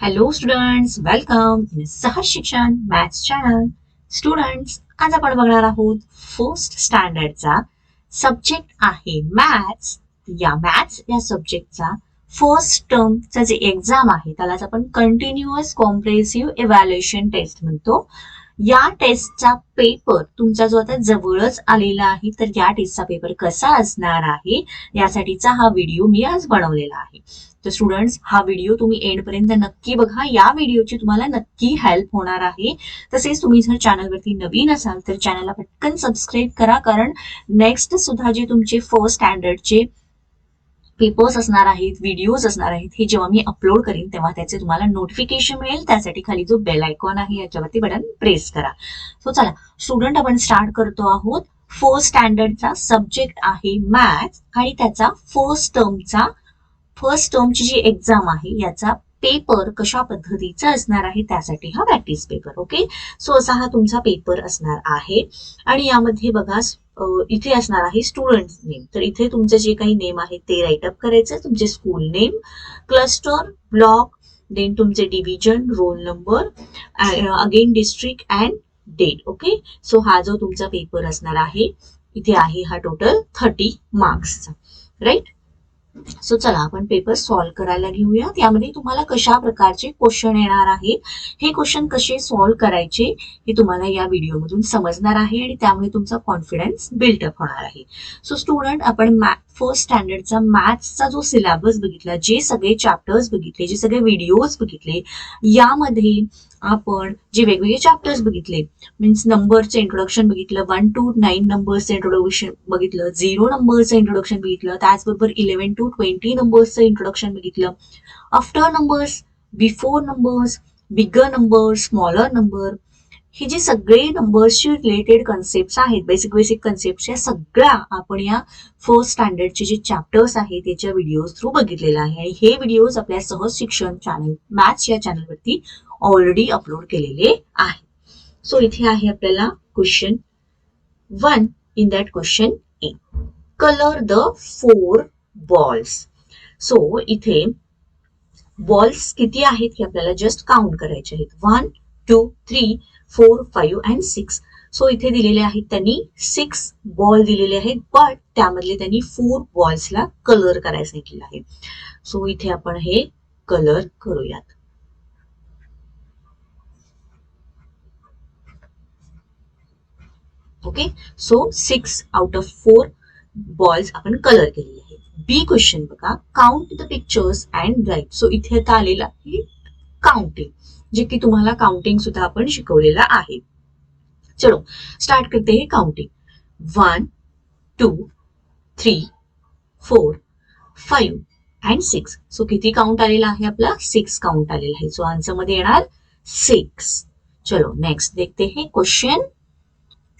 Hello students, welcome in सहज शिक्षण maths channel. Students, आज आपण बघणार आहोत फर्स्ट स्टँडर्डचा सब्जेक्ट आहे मॅथ्स. या सब्जेक्टचा फर्स्ट टर्मचा जे एक्झाम आहे त्यालाच आपण कंटिन्युअस कॉम्प्रेसिव्ह इव्हॅल्युएशन टेस्ट म्हणतो. या टेस्टचा पेपर तुमचा जो आता जवळच आलेला आहे, तर या टेस्टचा पेपर कसा असणार आहे यासाठीचा हा व्हिडिओ मी आज बनवलेला आहे. तर स्टुडंट्स, हा व्हिडिओ तुम्ही एंड पर्यंत नक्की बघा. या व्हिडिओची तुम्हाला नक्की हेल्प होणार आहे. तसेच तुम्ही जर चॅनलवरती नवीन असाल तर चॅनलला पटकन सबस्क्राईब करा, कारण नेक्स्ट सुद्धा जे तुमचे फर्स्ट स्टँडर्डचे पेपर्स असणार आहेत, व्हिडिओज असणार आहेत, हे जेव्हा मी अपलोड करीन तेव्हा त्याचे तुम्हाला नोटिफिकेशन मिळेल. त्यासाठी खाली जो बेल आयकॉन आहे याच्यावरती बटन प्रेस करा. सो चला स्टुडंट, आपण स्टार्ट करतो आहोत. फर्स्ट स्टँडर्डचा सब्जेक्ट आहे मॅथ्स आणि त्याचा फर्स्ट टर्मची जी एक्झाम आहे याचा पेपर कशा पद्धतीचा असणार आहे त्यासाठी हा प्रॅक्टिस पेपर. ओके, सो असा हा तुमचा पेपर असणार आहे. आणि यामध्ये बघा, इथे असणार आहे स्टुडंट नेम. तर इथे तुमचे जे काही नेम आहे ते राईटअप करायचं. तुमचे school name, cluster, block, then तुमचे division, roll number, again district and date. Okay, so हा जो तुमचा पेपर असणार आहे इथे आहे हा टोटल 30 मार्क्सचा. राईट. सो चला आपण पेपर सॉल्व्ह करायला घेऊया. त्यामध्ये तुम्हाला कशा प्रकारचे क्वेश्चन येणार आहेत, हे क्वेश्चन कसे सॉल्व्ह करायचे हे तुम्हाला या व्हिडिओमधून समजणार आहे आणि त्यामुळे तुमचा कॉन्फिडन्स बिल्टअप होणार आहे. सो स्टुडंट, आपण फर्स्ट स्टँडर्डचा मॅथ्सचा जो सिलेबस बघितला, जे सगळे चॅप्टर्स बघितले, जे सगळे व्हिडिओज बघितले, यामध्ये आपण जे वेगवेगळे चॅप्टर्स बघितले, मीन्स नंबरचं इंट्रोडक्शन बघितलं, 1 to 9 नंबर्सचं इंट्रोडक्शन बघितलं, 0 नंबरचं इंट्रोडक्शन बघितलं, त्याचबरोबर 11 to 20 नंबर्सचं इंट्रोडक्शन बघितलं, after numbers, before numbers, bigger number, smaller number, हे जे सगळे नंबर्सशी रिलेटेड कन्सेप्ट आहेत, बेसिक कन्सेप्ट, या सगळ्या आपण या फर्स्ट स्टँडर्डचे जे चॅप्टर्स आहेत त्याच्या व्हिडिओज थ्रू बघितलेला आहे. आणि हे व्हिडिओज आपल्या सहज शिक्षण चॅनल मॅथ्स या चॅनलवरती ऑलरेडी अपलोड केलेले आहे. सो इथे आहे आपल्याला question 1. In that question A, colour the 4 balls. So इथे बॉल्स किती आहेत हे आपल्याला जस्ट काउंट करायचे आहेत. 1, 2, 3, 4, 5 अँड 6. सो इथे दिलेले आहेत त्यांनी 6 बॉल दिलेले आहेत, बट त्यामधले त्यांनी 4 बॉल्सला कलर करायला सांगितलेलं आहे. सो इथे आपण हे कलर करूयात. Okay, so 6 out of 4 balls आपण कलर केलेले आहेत. बी क्वेश्चन बघा, count the pictures and write. So इथे आता आलेला आहे काउंटिंग, जे की तुम्हाला काउंटिंग सुद्धा आपण शिकवलेला आहे. चलो स्टार्ट करते हैं काउंटिंग. 1, 2, 3, 4, 5 अँड 6. सो किती काउंट आलेला आहे आपला? 6 काउंट आलेला आहे. सो आन्सर मध्ये येणार 6. चलो नेक्स्ट देखते हैं question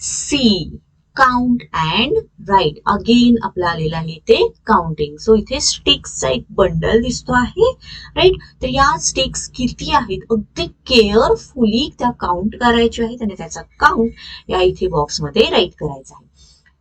C, count and write. Again आपला आलेला आहे ते काउंटिंग. सो इथे स्टिक्सचा एक बंडल दिसतो आहे. राईट, तर या स्टिक्स किती आहेत अगदी केअरफुली त्या काउंट करायच्या आहेत आणि त्याचा काउंट या इथे बॉक्समध्ये राईट करायचा आहे.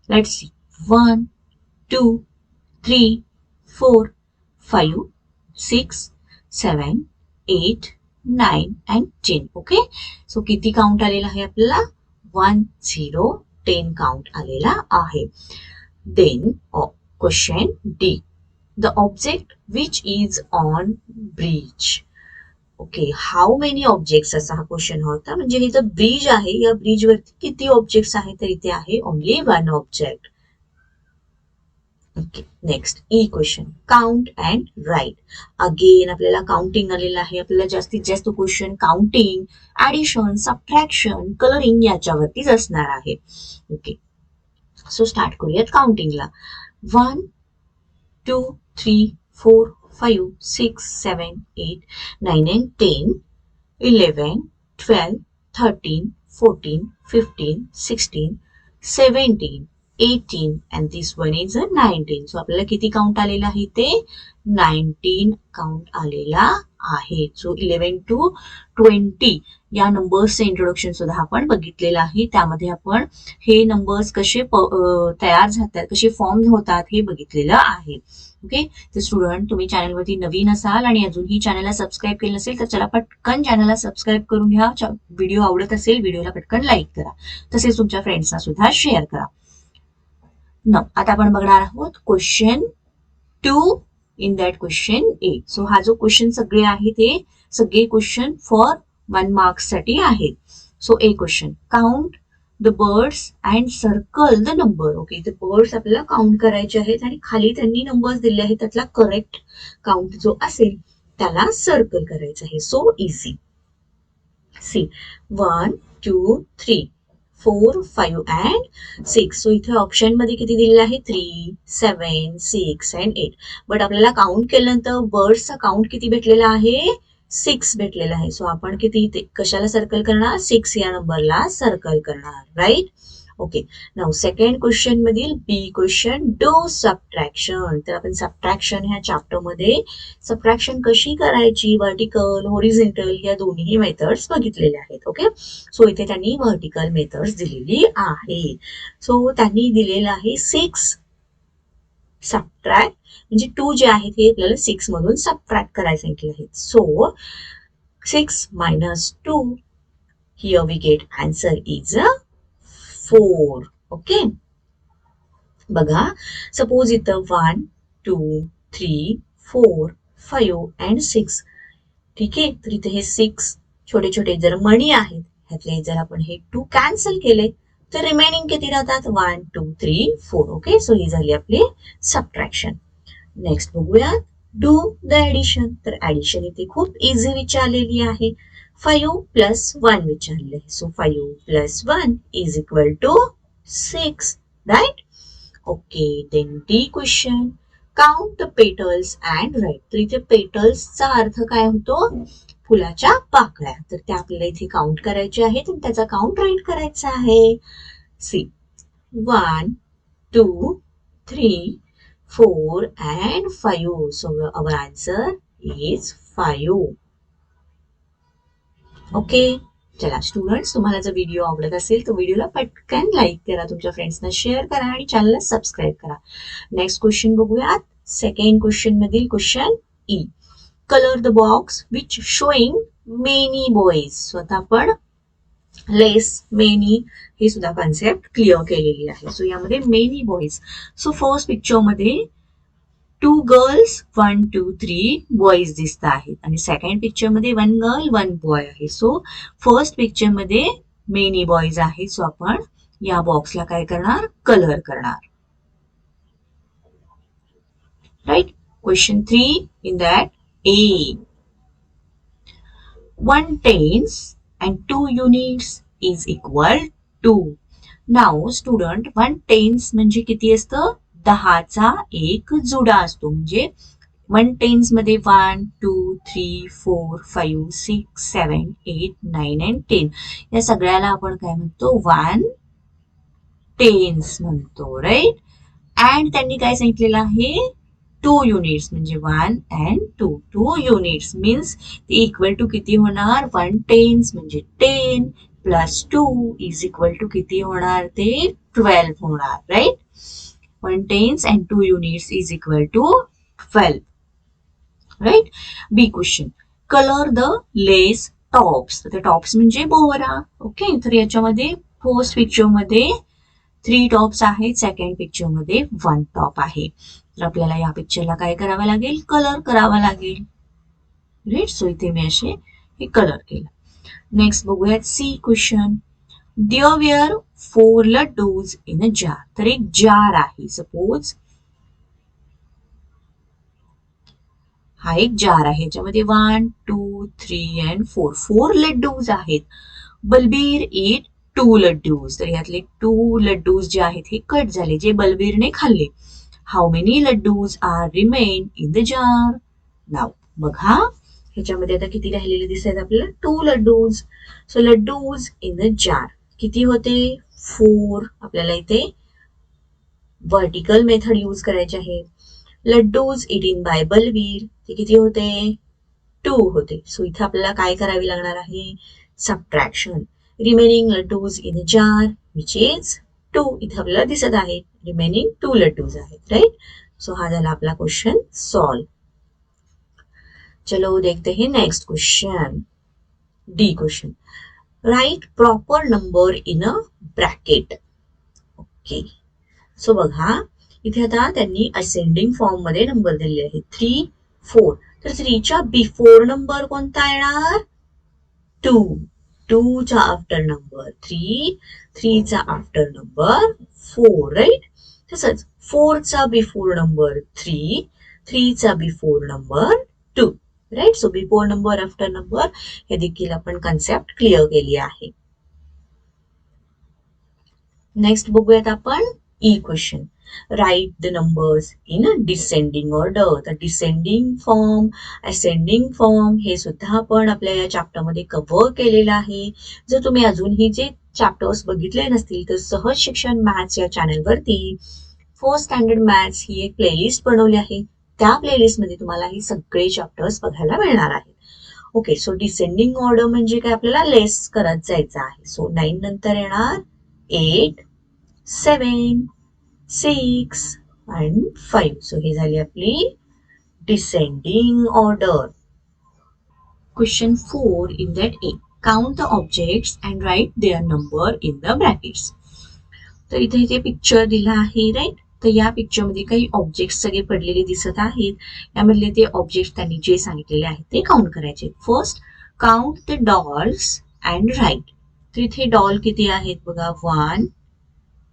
Let's see. 1, 2, 3, 4, 5, 6, 7, 8, 9 and 10. Okay, so किती काउंट आलेला आहे आपल्याला? 1, 0, 10 काउंट आलेला आहे. Then question D, the object which is on bridge. Okay, how many objects असा हा क्वेश्चन होता. म्हणजे हे जो ब्रिज आहे, या ब्रिज वरती किती ऑब्जेक्ट्स आहेत? तर इथे आहे only 1 object. Okay, next E question, count and write. Again आपल्याला काउंटिंग आलेलं आहे. आपल्याला जास्तीत जास्त question counting, addition, subtraction, colouring याच्यावरतीच असणार आहे. ओके, सो स्टार्ट करूयात काउंटिंगला. 1, 2, 3, 4, 5, 6, 7, 8, 9 and 10, 11, 12, 13, 14, 15, 16, 17, 18 and this one is a 19. So आपल्याला किती काउंट आलेला आहे? ते 19 काउंट आलेला आहे. सो 11 to 20 या नंबर्सचे इंट्रोडक्शन सुद्धा आपण बघितलेलं आहे. त्यामध्ये आपण हे नंबर्स कसे तयार होतात, कसे फॉर्म होतात हे बघितलेलं आहे. ओके. तर स्टुडंट, तुम्ही चॅनलवरती नवीन असाल आणि अजूनही चॅनलला सबस्क्राईब केलं नसेल तर चला पटकन चॅनलला सबस्क्राईब करून घ्या. व्हिडिओ आवडत असेल व्हिडिओला पटकन लाईक करा, तसेच तुमच्या फ्रेंड्सना सुद्धा शेअर करा. आता आपण बघणार आहोत question 2. In that question A. So हा जो क्वेश्चन सगळे आहे ते सगळे क्वेश्चन फॉर 1 मार्क्स साठी आहेत. So A question, count the birds and circle the number. Okay, तर बर्ड्स आपल्याला काउंट करायचे आहेत आणि खाली त्यांनी नंबर्स दिले आहेत, त्यातला करेक्ट काउंट जो असेल त्याला सर्कल करायचं आहे. So easy. See 1 2 3 4 5 and 6. So इथे ऑप्शन मध्ये किती दिलेलं आहे? 3 7 6 अँड 8. बट आपल्याला काउंट केल्यानंतर बर्ड्सचा काउंट किती भेटलेला आहे? 6 भेटलेला आहे. सो आपण किती कशाला सर्कल करणार? 6 या नंबरला सर्कल करणार, right? Okay. Now second question मधील बी क्वेश्चन, डू सबट्रॅक्शन. तर आपण सबट्रॅक्शन ह्या चॅप्टर मध्ये सबट्रॅक्शन कशी करायची, व्हर्टिकल हॉरिझॉन्टल या दोन्ही मेथड्स बघितलेले आहेत. ओके. सो इथे त्यांनी व्हर्टिकल मेथड्स दिलेली आहे. सो त्यांनी दिलेलं आहे 6 सबट्रॅक्ट, म्हणजे 2 जे आहेत हे आपल्याला 6 मधून सबट्रॅक्ट करायचे आहेत. So 6 minus 2, here we get answer is 4. Okay. बघा, सपोज इथं 1 2 3 4 5 अँड 6. ठीक आहे. तर इथे हे 6 छोटे छोटे जर मणी आहेत, ह्यातले जर आपण हे 2 कॅन्सल केले तर रिमेनिंग किती राहतात? 1 2 3 4. ओके. सो ही झाली आपली सबट्रॅक्शन. नेक्स्ट बघूया डू द ऍडिशन. तर ऍडिशन इथे खूप इझी विचारलेली आहे. 5 प्लस 1 विचारले. So 5 plus 1 is equal to 6, right? Okay. Then D question, count the petals and write. तर इथे पेटल्सचा अर्थ काय होतो? फुलाच्या पाकळ्या. तर त्या आपल्याला इथे काउंट करायच्या आहेत आणि त्याचा काउंट राईट करायचा आहे. C 1 2 3 4 and 5. So our answer is 5. Okay. चला स्टुडंट्स, तुम्हाला जर व्हिडिओ आवडत असेल तर व्हिडिओला पटकन लाईक करा, तुमच्या फ्रेंड्सना शेअर करा आणि चॅनलला सबस्क्राईब करा. नेक्स्ट क्वेश्चन बघूयात. सेकंड क्वेश्चन मधील question E. Colour the box which showing many boys. स्वतः आपण लेस मेनी हे सुद्धा कॉन्सेप्ट क्लिअर केलेली आहे. सो यामध्ये many boys. So first picture मध्ये 2 गर्ल्स 1 2 3 बॉईज दिसत आहेत आणि सेकंड पिक्चर मध्ये 1 गर्ल 1 बॉय आहे. सो फर्स्ट पिक्चर मध्ये मेनी बॉईज आहेत. सो आपण या बॉक्सला काय करणार? कलर करणार, right? Question 3 in that A. 1 tens and 2 units is equal to. Now student, 1 tens म्हणजे किती असतं? 10चा एक जुडा असतो. म्हणजे 1 tens मध्ये 1 2 3 4 5 6 7 8 9 and 10 या सगळ्याला आपण काय म्हणतो? 1 tens म्हणतो, राईट? अँड त्यांनी काय सांगितलेलं आहे? 2 युनिट्स म्हणजे 1 and 2. 2 युनिट्स मीन्स ते इक्वल टू किती होणार? 1 tens म्हणजे 10 प्लस 2 इज इक्वल टू किती होणार? ते 12 होणार, right? 1 tens and 2 units is equal to 12, right? B question, color the lace tops. तर टॉप्स म्हणजे बोहरा. ओके. तर याच्यामध्ये फर्स्ट पिक्चर मध्ये 3 टॉप्स आहेत, सेकंड पिक्चर मध्ये 1 टॉप आहे. तर आपल्याला या पिक्चरला काय करावं लागेल? कलर करावा लागेल, राईट? सो इथे मी असे हे कलर केलं. नेक्स्ट बघूयात C question. There were 4 laddus in a jar. तर एक जार आहे. सपोज हा एक जार आहे, याच्यामध्ये 1 2 3 and 4 लड्डूज आहेत. बलबीर ईट 2 लड्डूज. तर यातले 2 लड्डूज जे आहेत हे कट झाले, जे बलबीरने खाल्ले. How many laddoos are remain in the jar. नाव बघा, ह्याच्यामध्ये आता किती राहिलेले दिसत आपल्याला? 2 laddoos. So laddoos in the jar किती होते? 4. आपल्याला इथे व्हर्टिकल मेथड यूज करायची आहे. लड्डूज इटिन बाय बलबीर ते किती होते? 2 होते. सो इथे आपल्याला काय करावी लागणार आहे? Subtraction. Remaining laddoos in a jar which is 2. इथे आपल्याला दिसत आहे रिमेनिंग 2 लड्डूज आहेत, राईट? सो हा झाला आपला क्वेश्चन सॉल्व. चलो देखते हैं next question. D question. Right proper number in a bracket. Okay, so बघा इथे आता त्यांनी असेंडिंग फॉर्म मध्ये नंबर दिलेले आहेत 3, 4. तर 3च्या बिफोर नंबर कोणता येणार? 2. 2चा आफ्टर नंबर 3, 3चा आफ्टर नंबर 4, राईट. तसंच 4चा बिफोर नंबर 3, 3चा before number 2, right. So before number after number हे देखील आपण कन्सेप्ट क्लिअर केली आहे. नेक्स्ट बघूयात आपण E question. Write the numbers in descending order. तर डिसेंडिंग फॉर्म, असेंडिंग फॉर्म हे सुद्धा आपण आपल्या या चॅप्टर मध्ये कव्हर केलेलं आहे. जर तुम्ही अजूनही जे चॅप्टर्स बघितले नसतील तर सहज शिक्षण मॅथ्स या चॅनलवरती 4th स्टँडर्ड मॅथ्स ही एक प्लेलिस्ट बनवली आहे. त्या प्लेलिस्ट मध्ये तुम्हाला हे सगळे चॅप्टर्स बघायला मिळणार आहेत. ओके, सो डिसेंडिंग ऑर्डर म्हणजे काय, आपल्याला लेस करत जायचं आहे. सो 9 नंतर येणार 8, 7, 6 and 5. सो ही झाली आपली descending order. Question 4 in that A. Count the objects and write their number in the brackets. तर इथे इथे पिक्चर दिला आहे, राईट. तर या पिक्चर मध्ये काही ऑब्जेक्ट सगळे पडलेले दिसत आहेत. यामधले ते ऑब्जेक्ट त्यांनी जे सांगितलेले आहेत ते काउंट करायचे. First count the dolls and write. तर इथे डॉल किती आहेत बघा, 1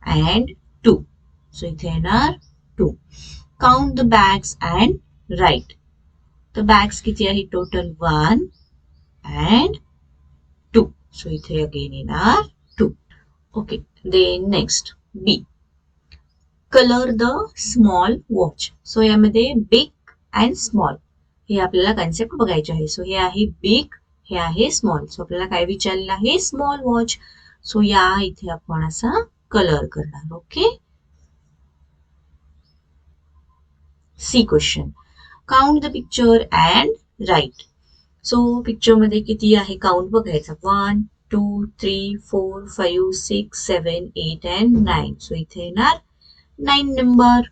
and 2. सो इथे येणार 2. Count the bags and write. तर बॅग्स किती आहे टोटल, 1 and 2. सो इथे अगेन येणार 2. Okay, then next B. Colour the small watch. So यामध्ये बिग अँड स्मॉल हे आपल्याला कन्सेप्ट बघायचे आहे. सो हे आहे बिग, हे आहे स्मॉल. सो आपल्याला काय विचारलेलं आहे, स्मॉल वॉच. सो या इथे आपण असा कलर करणार. Okay. C question. Count the picture and write. So picture मध्ये किती आहे काउंट बघायचा, 1, 2, 3, 4, 5, 6, 7, 8 and 9. सो इथे येणार 9 number.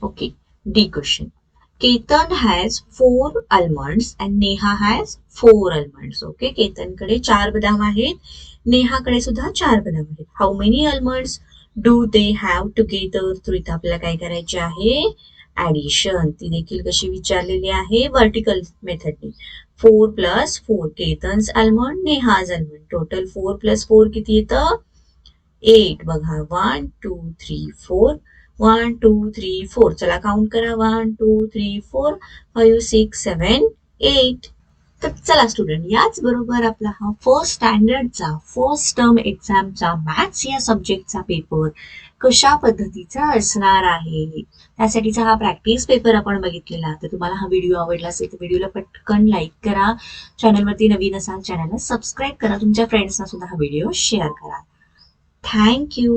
Okay, D question. Ketan has 4 almonds and Neha has 4 almonds. Okay, केतनकडे 4 बदाम आहेत, नेहाकडे सुद्धा 4 बदाम आहेत. How many almonds do they have together. तर इथं आपल्याला काय करायचे आहे, ऍडिशन. ती देखील कशी विचारलेली आहे, वर्टिकल मेथडने. 4 + 4 Ketan's almond, Neha's almond. Total 4 + 4 किती येतं, 8. बघा 1, 2, 3, 4. 1, 2, 3, 4. चला काउंट करा, 1, 2, 3, 4, 5, 6, 7, 8. तर चला स्टुडंट, याच बरोबर आपला हा फर्स्ट स्टँडर्डचा फर्स्ट टर्म एक्झामचा मॅथ्स या सब्जेक्टचा पेपर कशा पद्धतीचा असणार आहे त्यासाठीचा हा प्रॅक्टिस पेपर आपण बघितलेला. तर तुम्हाला हा व्हिडिओ आवडला असेल तर व्हिडिओला पटकन लाईक करा. चॅनलवरती नवीन असाल चॅनलला सबस्क्राईब करा. तुमच्या फ्रेंड्सना सुद्धा हा व्हिडिओ शेअर करा. थँक्यू.